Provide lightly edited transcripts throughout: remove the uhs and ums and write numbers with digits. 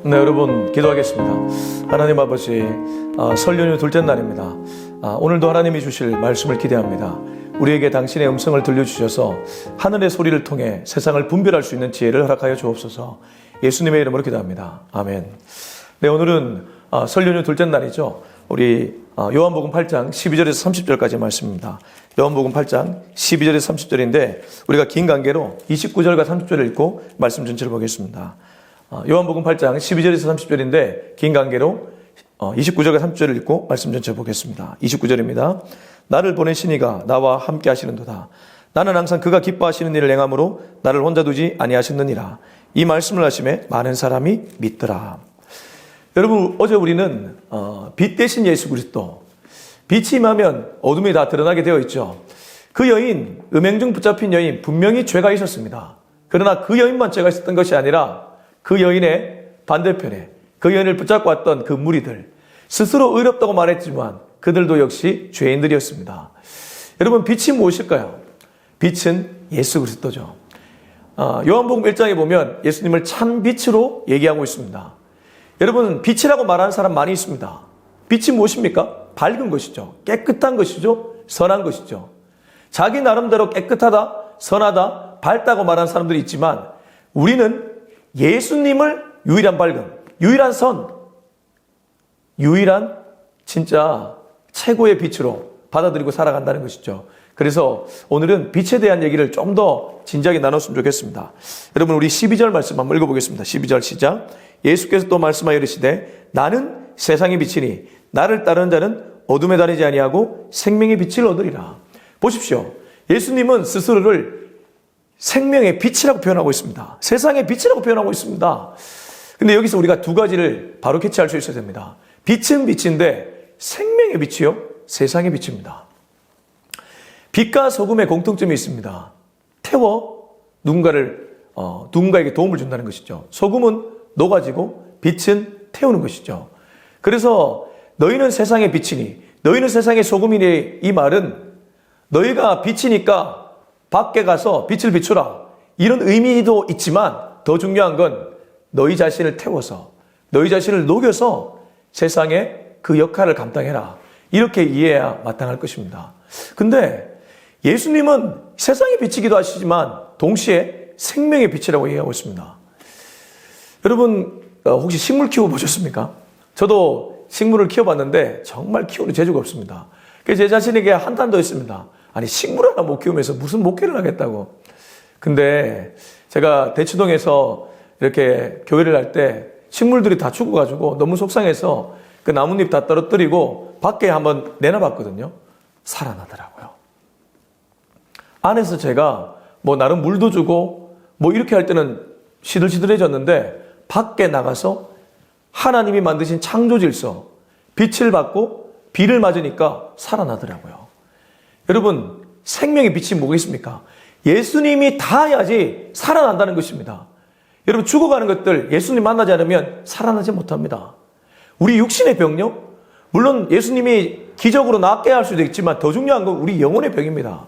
네, 여러분 기도하겠습니다. 하나님 아버지, 설 연휴 둘째 날입니다. 오늘도 하나님이 주실 말씀을 기대합니다. 우리에게 당신의 음성을 들려주셔서 하늘의 소리를 통해 세상을 분별할 수 있는 지혜를 허락하여 주옵소서. 예수님의 이름으로 기도합니다. 아멘. 네, 오늘은 설 연휴 둘째 날이죠. 우리 요한복음 8장 12절에서 30절까지 말씀입니다. 요한복음 8장 12절에서 30절인데 우리가 긴 관계로 29절과 30절을 읽고 말씀 전체를 보겠습니다. 요한복음 8장 12절에서 30절인데 긴 관계로 29절과 30절을 읽고 말씀 전체를 보겠습니다. 29절입니다. 나를 보내신 이가 나와 함께 하시는도다. 나는 항상 그가 기뻐하시는 일을 행함으로 나를 혼자 두지 아니하셨느니라. 이 말씀을 하심에 많은 사람이 믿더라. 여러분, 어제 우리는 빛 대신 예수 그리스도, 빛이 임하면 어둠이 다 드러나게 되어 있죠. 그 여인, 음행중 붙잡힌 여인, 분명히 죄가 있었습니다. 그러나 그 여인만 죄가 있었던 것이 아니라 그 여인의 반대편에 그 여인을 붙잡고 왔던 그 무리들, 스스로 의롭다고 말했지만 그들도 역시 죄인들이었습니다. 여러분, 빛이 무엇일까요? 빛은 예수 그리스도죠. 요한복음 1장에 보면 예수님을 참 빛으로 얘기하고 있습니다. 여러분, 빛이라고 말하는 사람 많이 있습니다. 빛이 무엇입니까? 밝은 것이죠. 깨끗한 것이죠. 선한 것이죠. 자기 나름대로 깨끗하다, 선하다, 밝다고 말하는 사람들이 있지만 우리는 예수님을 유일한 밝음, 유일한 선, 유일한 진짜 최고의 빛으로 받아들이고 살아간다는 것이죠. 그래서 오늘은 빛에 대한 얘기를 좀 더 진지하게 나눴으면 좋겠습니다. 여러분, 우리 12절 말씀 한번 읽어보겠습니다. 12절 시작. 예수께서 또 말씀하여 이르시되 나는 세상의 빛이니 나를 따르는 자는 어둠에 다니지 아니하고 생명의 빛을 얻으리라. 보십시오. 예수님은 스스로를 생명의 빛이라고 표현하고 있습니다. 세상의 빛이라고 표현하고 있습니다. 근데 여기서 우리가 두 가지를 바로 캐치할 수 있어야 됩니다. 빛은 빛인데 생명의 빛이요? 세상의 빛입니다. 빛과 소금의 공통점이 있습니다. 태워 누군가에게 도움을 준다는 것이죠. 소금은 녹아지고 빛은 태우는 것이죠. 그래서 너희는 세상의 빛이니 너희는 세상의 소금이니, 이 말은 너희가 빛이니까 밖에 가서 빛을 비추라, 이런 의미도 있지만 더 중요한 건 너희 자신을 태워서 너희 자신을 녹여서 세상에 그 역할을 감당해라, 이렇게 이해해야 마땅할 것입니다. 근데 예수님은 세상의 빛이기도 하시지만 동시에 생명의 빛이라고 얘기하고 있습니다. 여러분, 혹시 식물 키워보셨습니까? 저도 식물을 키워봤는데 정말 키우는 재주가 없습니다. 그래서 제 자신에게 한탄도 했습니다. 아니, 식물 하나 못 키우면서 무슨 목회를 하겠다고. 근데 제가 대치동에서 이렇게 교회를 할 때 식물들이 다 죽어가지고 너무 속상해서 그 나뭇잎 다 떨어뜨리고 밖에 한번 내놔봤거든요. 살아나더라고요. 안에서 제가 나름 물도 주고 이렇게 할 때는 시들시들해졌는데 밖에 나가서 하나님이 만드신 창조 질서, 빛을 받고 비를 맞으니까 살아나더라고요. 여러분, 생명의 빛이 뭐겠습니까? 예수님이 닿아야지 살아난다는 것입니다. 여러분, 죽어가는 것들 예수님 만나지 않으면 살아나지 못합니다. 우리 육신의 병요? 물론 예수님이 기적으로 낫게 할 수도 있지만 더 중요한 건 우리 영혼의 병입니다.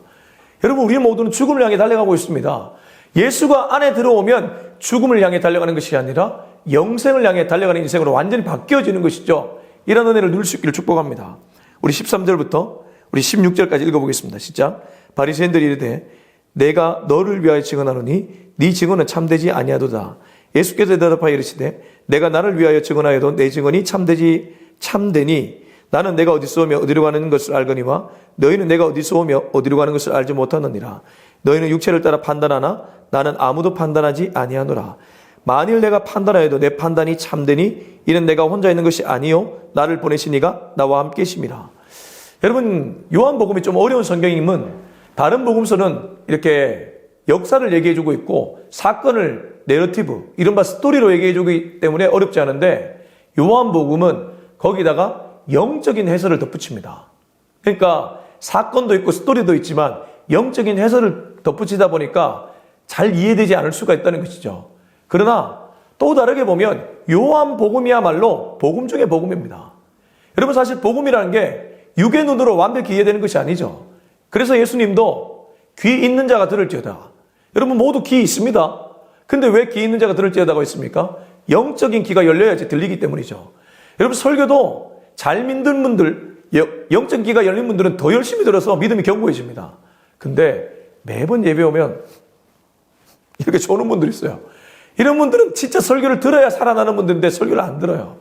여러분, 우리 모두는 죽음을 향해 달려가고 있습니다. 예수가 안에 들어오면 죽음을 향해 달려가는 것이 아니라 영생을 향해 달려가는 인생으로 완전히 바뀌어지는 것이죠. 이런 은혜를 누릴 수 있기를 축복합니다. 우리 13절부터 우리 16절까지 읽어보겠습니다. 시작. 바리새인들이 이르되 내가 너를 위하여 증언하노니 네 증언은 참되지 아니하도다. 예수께서 대답하여 이르시되 내가 나를 위하여 증언하여도 내 증언이 참되니 나는 내가 어디서 오며 어디로 가는 것을 알거니와 너희는 내가 어디서 오며 어디로 가는 것을 알지 못하느니라. 너희는 육체를 따라 판단하나 나는 아무도 판단하지 아니하노라. 만일 내가 판단하여도 내 판단이 참되니 이는 내가 혼자 있는 것이 아니요 나를 보내신 이가 나와 함께 계심이라. 여러분, 요한복음이 좀 어려운 성경임은 다른 복음서는 이렇게 역사를 얘기해주고 있고 사건을 내러티브, 이른바 스토리로 얘기해주기 때문에 어렵지 않은데 요한복음은 거기다가 영적인 해설을 덧붙입니다. 그러니까 사건도 있고 스토리도 있지만 영적인 해설을 덧붙이다 보니까 잘 이해되지 않을 수가 있다는 것이죠. 그러나 또 다르게 보면 요한복음이야말로 복음 중에 복음입니다. 여러분, 사실 복음이라는 게 육의 눈으로 완벽히 이해되는 것이 아니죠. 그래서 예수님도 귀 있는 자가 들을지어다. 여러분, 모두 귀 있습니다. 근데 왜 귀 있는 자가 들을지어다가 있습니까? 영적인 귀가 열려야지 들리기 때문이죠. 여러분, 설교도 잘 믿는 분들, 영적인 귀가 열린 분들은 더 열심히 들어서 믿음이 견고해집니다. 근데 매번 예배 오면 이렇게 조는 분들이 있어요. 이런 분들은 진짜 설교를 들어야 살아나는 분들인데 설교를 안 들어요.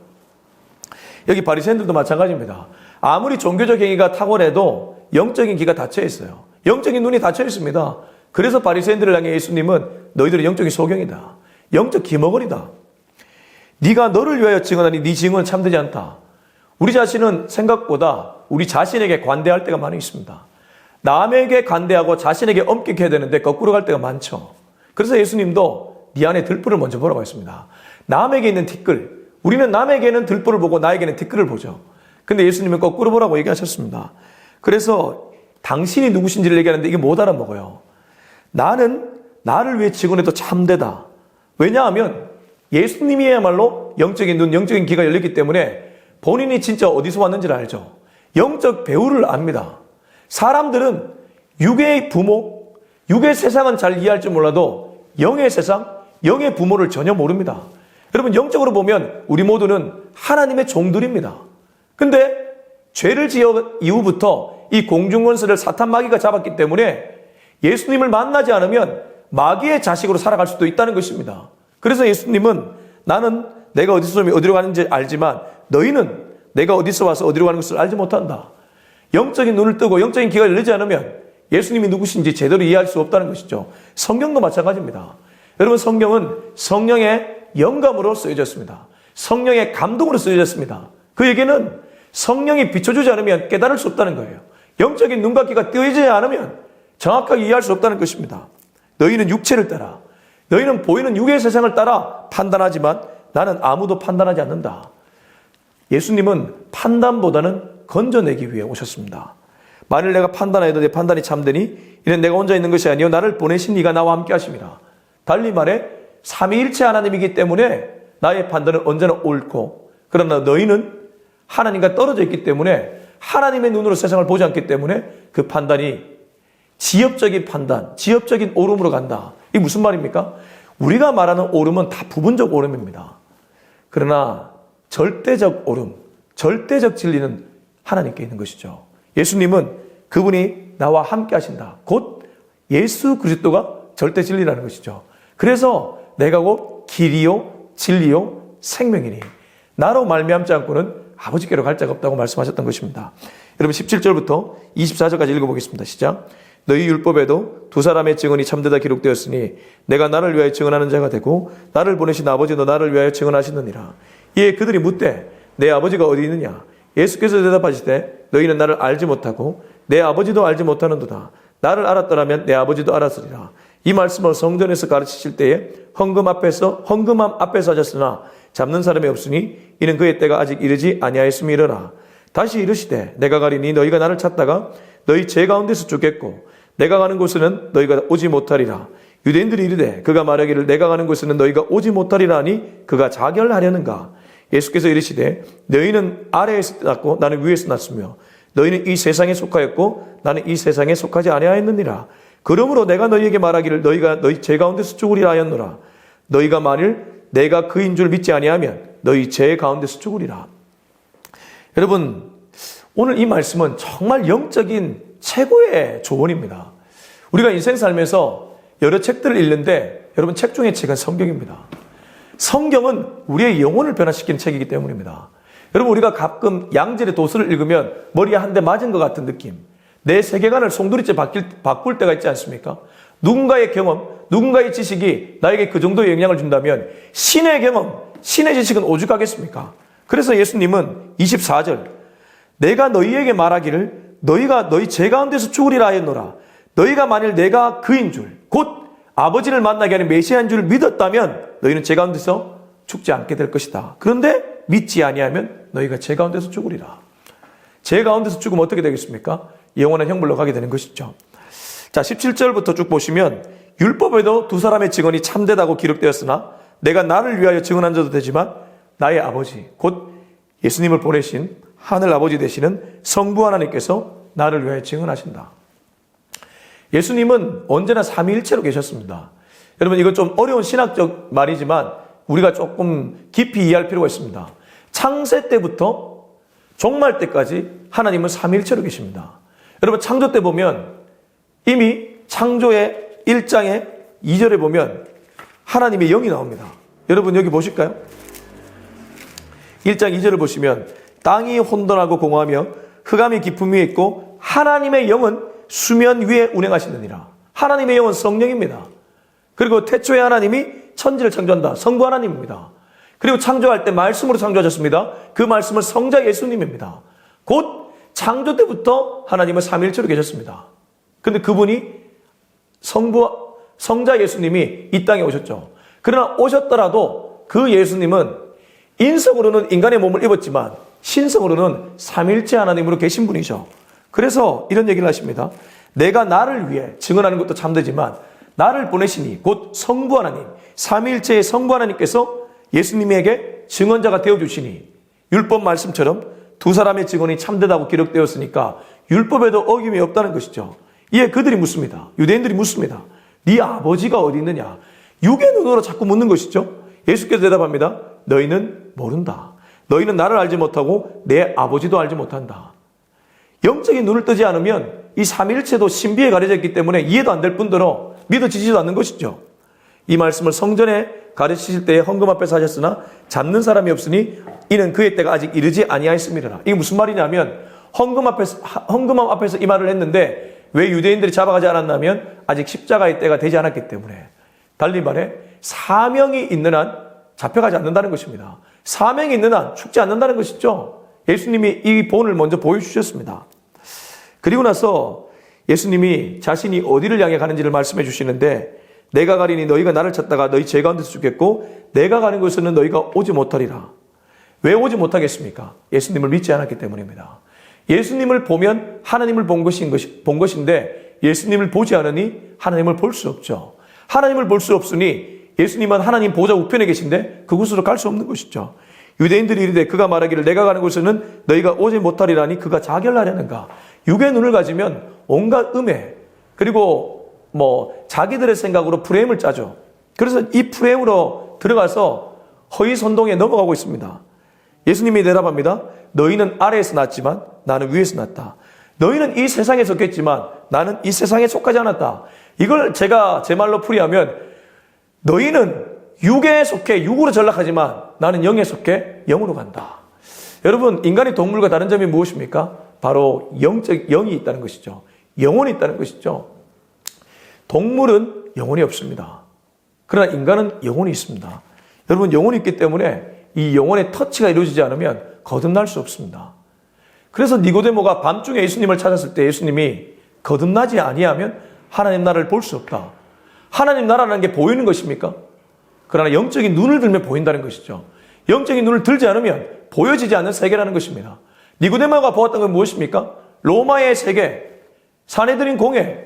여기 바리새인들도 마찬가지입니다. 아무리 종교적 행위가 탁월해도 영적인 귀가 닫혀 있어요. 영적인 눈이 닫혀 있습니다. 그래서 바리새인들을 향해 예수님은 너희들은 영적인 소경이다. 영적 기머거리다. 네가 너를 위하여 증언하니 네 증언은 참되지 않다. 우리 자신은 생각보다 우리 자신에게 관대할 때가 많이 있습니다. 남에게 관대하고 자신에게 엄격해야 되는데 거꾸로 갈 때가 많죠. 그래서 예수님도 네 안에 들불을 먼저 보라고 했습니다. 남에게 있는 티끌, 우리는 남에게는 들불을 보고 나에게는 티끌을 보죠. 근데 예수님은 거꾸로 보라고 얘기하셨습니다. 그래서 당신이 누구신지를 얘기하는데 이게 못 알아먹어요. 나는 나를 위해 증언해도 참되다. 왜냐하면 예수님이야말로 영적인 눈, 영적인 귀가 열렸기 때문에 본인이 진짜 어디서 왔는지를 알죠. 영적 배우를 압니다. 사람들은 육의 부모, 육의 세상은 잘 이해할 줄 몰라도 영의 세상, 영의 부모를 전혀 모릅니다. 여러분, 영적으로 보면 우리 모두는 하나님의 종들입니다. 근데 죄를 지은 이후부터 이 공중권세를 사탄 마귀가 잡았기 때문에 예수님을 만나지 않으면 마귀의 자식으로 살아갈 수도 있다는 것입니다. 그래서 예수님은 나는 내가 어디서 어디로 가는지 알지만 너희는 내가 어디서 와서 어디로 가는 것을 알지 못한다. 영적인 눈을 뜨고 영적인 귀가 열리지 않으면 예수님이 누구신지 제대로 이해할 수 없다는 것이죠. 성경도 마찬가지입니다. 여러분, 성경은 성령의 영감으로 쓰여졌습니다. 성령의 감동으로 쓰여졌습니다. 그에게는 성령이 비춰주지 않으면 깨달을 수 없다는 거예요. 영적인 눈과 귀가 뜨이지 않으면 정확하게 이해할 수 없다는 것입니다. 너희는 육체를 따라, 너희는 보이는 육의 세상을 따라 판단하지만 나는 아무도 판단하지 않는다. 예수님은 판단보다는 건져내기 위해 오셨습니다. 만일 내가 판단하여도 내 판단이 참되니 이는 내가 혼자 있는 것이 아니요 나를 보내신 이가 나와 함께 하심이라. 달리 말해 삼위일체 하나님이기 때문에 나의 판단은 언제나 옳고, 그러나 너희는 하나님과 떨어져 있기 때문에 하나님의 눈으로 세상을 보지 않기 때문에 그 판단이 지엽적인 판단, 지엽적인 옳음으로 간다. 이게 무슨 말입니까? 우리가 말하는 옳음은 다 부분적 옳음입니다. 그러나 절대적 옳음, 절대적 진리는 하나님께 있는 것이죠. 예수님은 그분이 나와 함께 하신다. 곧 예수 그리스도가 절대 진리라는 것이죠. 그래서 내가 곧 길이요 진리요 생명이니 나로 말미암지 않고는 아버지께로 갈 자가 없다고 말씀하셨던 것입니다. 여러분, 17절부터 24절까지 읽어보겠습니다. 시작. 너희 율법에도 두 사람의 증언이 참되다 기록되었으니 내가 나를 위하여 증언하는 자가 되고 나를 보내신 아버지도 나를 위하여 증언하시느니라. 이에 그들이 묻되 내 아버지가 어디 있느냐? 예수께서 대답하시되 너희는 나를 알지 못하고 내 아버지도 알지 못하는도다. 나를 알았더라면 내 아버지도 알았으리라. 이 말씀을 성전에서 가르치실 때에 헌금함 앞에서 하셨으나 잡는 사람이 없으니 이는 그의 때가 아직 이르지 아니하였음이러라. 다시 이르시되 내가 가리니 너희가 나를 찾다가 너희 죄 가운데서 죽겠고 내가 가는 곳에는 너희가 오지 못하리라. 유대인들이 이르되 그가 말하기를 내가 가는 곳에는 너희가 오지 못하리라 하니 그가 자결하려는가. 예수께서 이르시되 너희는 아래에서 났고 나는 위에서 났으며 너희는 이 세상에 속하였고 나는 이 세상에 속하지 아니하였느니라. 그러므로 내가 너희에게 말하기를 너희가 너희 죄 가운데서 죽으리라 하였노라. 너희가 만일 내가 그인 줄 믿지 아니하면 너희 죄 가운데서 죽으리라. 여러분, 오늘 이 말씀은 정말 영적인 최고의 조언입니다. 우리가 인생 살면서 여러 책들을 읽는데 여러분, 책 중에 책은 성경입니다. 성경은 우리의 영혼을 변화시키는 책이기 때문입니다. 여러분, 우리가 가끔 양질의 도서를 읽으면 머리에 한 대 맞은 것 같은 느낌, 내 세계관을 송두리째 바꿀 때가 있지 않습니까? 누군가의 경험, 누군가의 지식이 나에게 그 정도의 영향을 준다면 신의 경험, 신의 지식은 오죽하겠습니까? 그래서 예수님은 24절 내가 너희에게 말하기를 너희가 너희 죄 가운데서 죽으리라 하였노라. 너희가 만일 내가 그인 줄, 곧 아버지를 만나게 하는 메시아인 줄 믿었다면 너희는 죄 가운데서 죽지 않게 될 것이다. 그런데 믿지 아니하면 너희가 죄 가운데서 죽으리라. 죄 가운데서 죽으면 어떻게 되겠습니까? 영원한 형벌로 가게 되는 것이죠. 자, 17절부터 쭉 보시면 율법에도 두 사람의 증언이 참되다고 기록되었으나 내가 나를 위하여 증언한 자도 되지만 나의 아버지 곧 예수님을 보내신 하늘 아버지 되시는 성부 하나님께서 나를 위하여 증언하신다. 예수님은 언제나 삼위일체로 계셨습니다. 여러분, 이건 좀 어려운 신학적 말이지만 우리가 조금 깊이 이해할 필요가 있습니다. 창세 때부터 종말 때까지 하나님은 삼위일체로 계십니다. 여러분 창조 때 보면 이미 창조의 1장의 2절에 보면 하나님의 영이 나옵니다. 여러분 여기 보실까요? 1장 2절을 보시면 땅이 혼돈하고 공허하며 흑암이 깊음 위에 있고 하나님의 영은 수면 위에 운행하시느니라. 하나님의 영은 성령입니다. 그리고 태초에 하나님이 천지를 창조한다. 성부 하나님입니다. 그리고 창조할 때 말씀으로 창조하셨습니다. 그 말씀은 성자 예수님입니다. 곧 창조 때부터 하나님은 삼위일체로 계셨습니다. 근데 그분이 성자 예수님이 이 땅에 오셨죠. 그러나 오셨더라도 그 예수님은 인성으로는 인간의 몸을 입었지만 신성으로는 삼위일체 하나님으로 계신 분이죠. 그래서 이런 얘기를 하십니다. 내가 나를 위해 증언하는 것도 참되지만 나를 보내시니 곧 성부 하나님, 삼위일체의 성부 하나님께서 예수님에게 증언자가 되어주시니 율법 말씀처럼 두 사람의 증언이 참되다고 기록되었으니까 율법에도 어김이 없다는 것이죠. 이에 그들이 묻습니다. 유대인들이 묻습니다. 네 아버지가 어디 있느냐? 육의 눈으로 자꾸 묻는 것이죠. 예수께서 대답합니다. 너희는 모른다. 너희는 나를 알지 못하고 내 아버지도 알지 못한다. 영적인 눈을 뜨지 않으면 이 삼위일체도 신비에 가려져 있기 때문에 이해도 안 될 뿐더러 믿어지지도 않는 것이죠. 이 말씀을 성전에 가르치실 때에 헌금 앞에서 하셨으나 잡는 사람이 없으니 이는 그의 때가 아직 이르지 아니하였음이라. 이게 무슨 말이냐면 헌금 앞에서 이 말을 했는데 왜 유대인들이 잡아가지 않았냐면 아직 십자가의 때가 되지 않았기 때문에. 달리 말해 사명이 있는 한 잡혀가지 않는다는 것입니다. 사명이 있는 한 죽지 않는다는 것이죠. 예수님이 이 본을 먼저 보여주셨습니다. 그리고 나서 예수님이 자신이 어디를 향해 가는지를 말씀해 주시는데 내가 가리니 너희가 나를 찾다가 너희 죄 가운데서 죽겠고 내가 가는 곳에는 너희가 오지 못하리라. 왜 오지 못하겠습니까? 예수님을 믿지 않았기 때문입니다. 예수님을 보면 하나님을 본 것인데 예수님을 보지 않으니 하나님을 볼 수 없죠. 하나님을 볼 수 없으니 예수님은 하나님 보좌 우편에 계신데 그곳으로 갈 수 없는 것이죠. 유대인들이 이르되 그가 말하기를 내가 가는 곳에는 너희가 오지 못하리라니 그가 자결하려는가. 육의 눈을 가지면 온갖 음해 그리고 자기들의 생각으로 프레임을 짜죠. 그래서 이 프레임으로 들어가서 허위 선동에 넘어가고 있습니다. 예수님이 대답합니다. 너희는 아래에서 났지만 나는 위에서 났다. 너희는 이 세상에 속했지만 나는 이 세상에 속하지 않았다. 이걸 제가 제 말로 풀이하면 너희는 육에 속해 육으로 전락하지만 나는 영에 속해 영으로 간다. 여러분 인간이 동물과 다른 점이 무엇입니까? 바로 영이 있다는 것이죠. 영혼이 있다는 것이죠. 동물은 영혼이 없습니다. 그러나 인간은 영혼이 있습니다. 여러분 영혼이 있기 때문에 이 영혼의 터치가 이루어지지 않으면 거듭날 수 없습니다. 그래서 니고데모가 밤중에 예수님을 찾았을 때 예수님이 거듭나지 아니하면 하나님 나라를 볼 수 없다. 하나님 나라라는 게 보이는 것입니까? 그러나 영적인 눈을 들면 보인다는 것이죠. 영적인 눈을 들지 않으면 보여지지 않는 세계라는 것입니다. 니고데모가 보았던 건 무엇입니까? 로마의 세계, 사내들인 공회,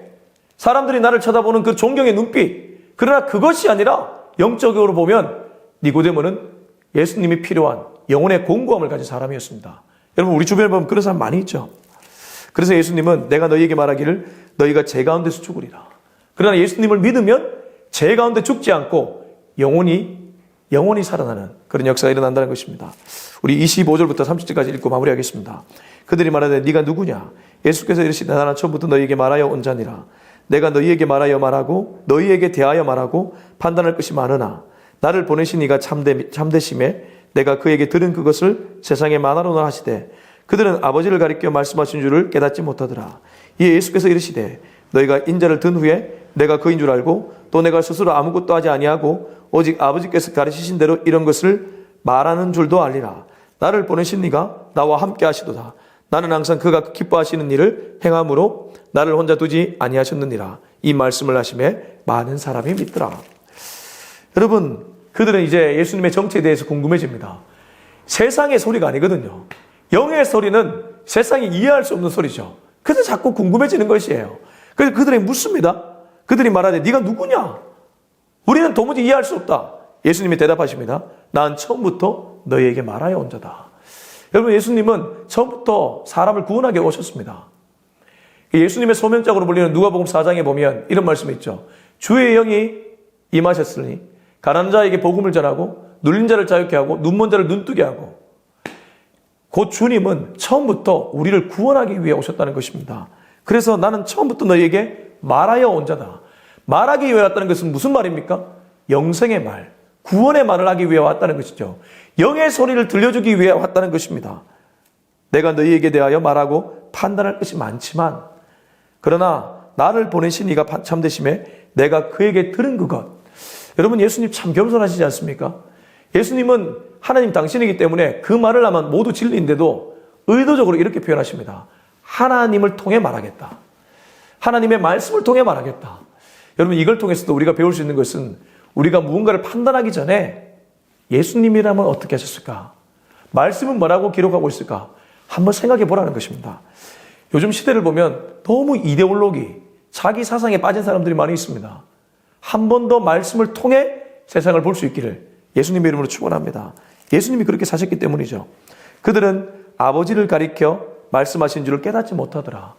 사람들이 나를 쳐다보는 그 존경의 눈빛. 그러나 그것이 아니라 영적으로 보면 니고데모는 예수님이 필요한 영혼의 공고함을 가진 사람이었습니다. 여러분 우리 주변에 보면 그런 사람 많이 있죠. 그래서 예수님은 내가 너희에게 말하기를 너희가 죄 가운데서 죽으리라. 그러나 예수님을 믿으면 죄 가운데 죽지 않고 영원히 살아나는 그런 역사가 일어난다는 것입니다. 우리 25절부터 30절까지 읽고 마무리하겠습니다. 그들이 말하되 네가 누구냐? 예수께서 이르시되 나는 처음부터 너희에게 말하여 온 자니라. 내가 너희에게 말하여 말하고 너희에게 대하여 말하고 판단할 것이 많으나 나를 보내신 이가 참되심에 내가 그에게 들은 그것을 세상에 만화로나 하시되 그들은 아버지를 가리켜 말씀하신 줄을 깨닫지 못하더라. 이에 예수께서 이르시되 너희가 인자를 든 후에 내가 그인 줄 알고 또 내가 스스로 아무것도 하지 아니하고 오직 아버지께서 가르치신 대로 이런 것을 말하는 줄도 알리라. 나를 보내신 이가 나와 함께 하시도다. 나는 항상 그가 기뻐하시는 일을 행함으로 나를 혼자 두지 아니하셨느니라. 이 말씀을 하심에 많은 사람이 믿더라. 여러분 그들은 이제 예수님의 정체에 대해서 궁금해집니다. 세상의 소리가 아니거든요. 영의 소리는 세상이 이해할 수 없는 소리죠. 그래서 자꾸 궁금해지는 것이에요. 그래서 그들에게 묻습니다. 그들이 말하되 네가 누구냐? 우리는 도무지 이해할 수 없다. 예수님이 대답하십니다. 난 처음부터 너희에게 말하여 온 자다. 여러분 예수님은 처음부터 사람을 구원하게 오셨습니다. 예수님의 소명장으로 불리는 누가복음 4장에 보면 이런 말씀이 있죠. 주의 영이 임하셨으니 가난한 자에게 복음을 전하고 눌린 자를 자유케 하고 눈먼 자를 눈뜨게 하고, 곧 주님은 처음부터 우리를 구원하기 위해 오셨다는 것입니다. 그래서 나는 처음부터 너희에게 말하여 온 자다. 말하기 위해 왔다는 것은 무슨 말입니까? 영생의 말, 구원의 말을 하기 위해 왔다는 것이죠. 영의 소리를 들려주기 위해 왔다는 것입니다. 내가 너희에게 대하여 말하고 판단할 것이 많지만, 그러나 나를 보내신 이가 참되심에 내가 그에게 들은 그것. 여러분, 예수님 참 겸손하시지 않습니까? 예수님은 하나님 당신이기 때문에 그 말을 하면 모두 진리인데도 의도적으로 이렇게 표현하십니다. 하나님을 통해 말하겠다. 하나님의 말씀을 통해 말하겠다. 여러분, 이걸 통해서도 우리가 배울 수 있는 것은, 우리가 무언가를 판단하기 전에 예수님이라면 어떻게 하셨을까? 말씀은 뭐라고 기록하고 있을까? 한번 생각해 보라는 것입니다. 요즘 시대를 보면 너무 이데올로기, 자기 사상에 빠진 사람들이 많이 있습니다. 한 번 더 말씀을 통해 세상을 볼 수 있기를 예수님의 이름으로 축원합니다. 예수님이 그렇게 사셨기 때문이죠. 그들은 아버지를 가리켜 말씀하신 줄을 깨닫지 못하더라.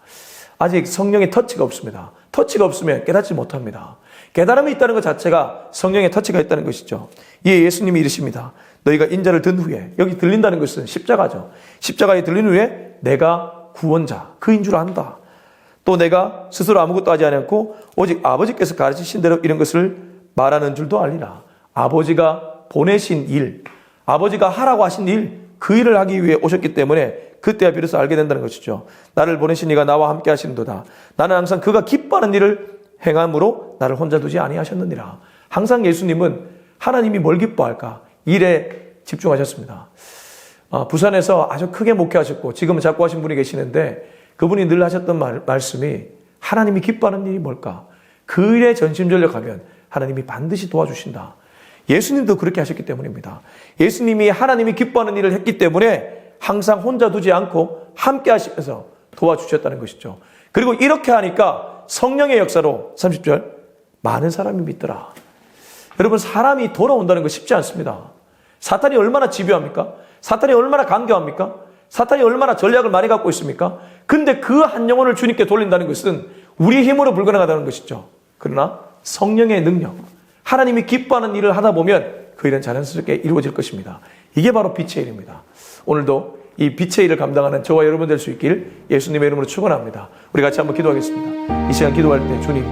아직 성령의 터치가 없습니다. 터치가 없으면 깨닫지 못합니다. 깨달음이 있다는 것 자체가 성령의 터치가 있다는 것이죠. 이에 예수님이 이르십니다. 너희가 인자를 든 후에, 여기 들린다는 것은 십자가죠. 십자가에 들린 후에 내가 구원자, 그인 줄 안다. 또 내가 스스로 아무것도 하지 않았고 오직 아버지께서 가르치신 대로 이런 것을 말하는 줄도 알리라. 아버지가 보내신 일, 아버지가 하라고 하신 일, 그 일을 하기 위해 오셨기 때문에 그때야 비로소 알게 된다는 것이죠. 나를 보내신 이가 나와 함께 하시는도다. 나는 항상 그가 기뻐하는 일을 행함으로 나를 혼자 두지 아니하셨느니라. 항상 예수님은 하나님이 뭘 기뻐할까? 일에 집중하셨습니다. 부산에서 아주 크게 목회하셨고 지금은 작고하신 분이 계시는데, 그분이 늘 하셨던 말씀이 하나님이 기뻐하는 일이 뭘까? 그 일에 전심전력하면 하나님이 반드시 도와주신다. 예수님도 그렇게 하셨기 때문입니다. 예수님이 하나님이 기뻐하는 일을 했기 때문에 항상 혼자 두지 않고 함께 하시면서 도와주셨다는 것이죠. 그리고 이렇게 하니까 성령의 역사로 30절 많은 사람이 믿더라. 여러분, 사람이 돌아온다는 거 쉽지 않습니다. 사탄이 얼마나 집요합니까? 사탄이 얼마나 강경합니까? 사탄이 얼마나 전략을 많이 갖고 있습니까? 근데 그 한 영혼을 주님께 돌린다는 것은 우리 힘으로 불가능하다는 것이죠. 그러나 성령의 능력, 하나님이 기뻐하는 일을 하다 보면 그 일은 자연스럽게 이루어질 것입니다. 이게 바로 빛의 일입니다. 오늘도 이 빛의 일을 감당하는 저와 여러분 될 수 있길 예수님의 이름으로 축원합니다. 우리 같이 한번 기도하겠습니다. 이 시간 기도할 때 주님,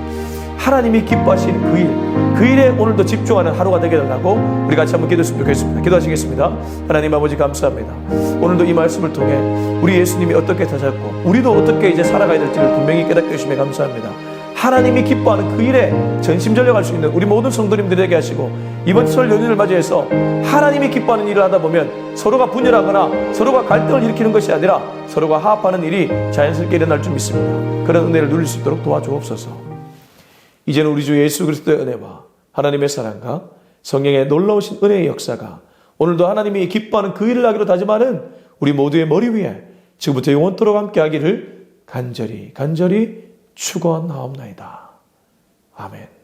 하나님이 기뻐하시는 그 일에 오늘도 집중하는 하루가 되게 달라고 우리 같이 한번 기도했으면 좋겠습니다. 기도하시겠습니다. 하나님 아버지 감사합니다. 오늘도 이 말씀을 통해 우리 예수님이 어떻게 타셨고 우리도 어떻게 이제 살아가야 될지를 분명히 깨닫게 해주시며 감사합니다. 하나님이 기뻐하는 그 일에 전심전력할 수 있는 우리 모든 성도님들이 되게 하시고, 이번 설 연휴를 맞이해서 하나님이 기뻐하는 일을 하다 보면 서로가 분열하거나 서로가 갈등을 일으키는 것이 아니라 서로가 화합하는 일이 자연스럽게 일어날 줄 믿습니다. 그런 은혜를 누릴 수 있도록 도와주옵소서. 이제는 우리 주 예수 그리스도의 은혜와 하나님의 사랑과 성령의 놀라우신 은혜의 역사가 오늘도 하나님이 기뻐하는 그 일을 하기로 다짐하는 우리 모두의 머리 위에 지금부터 영원토록 함께 하기를 간절히 축원하옵나이다. 아멘.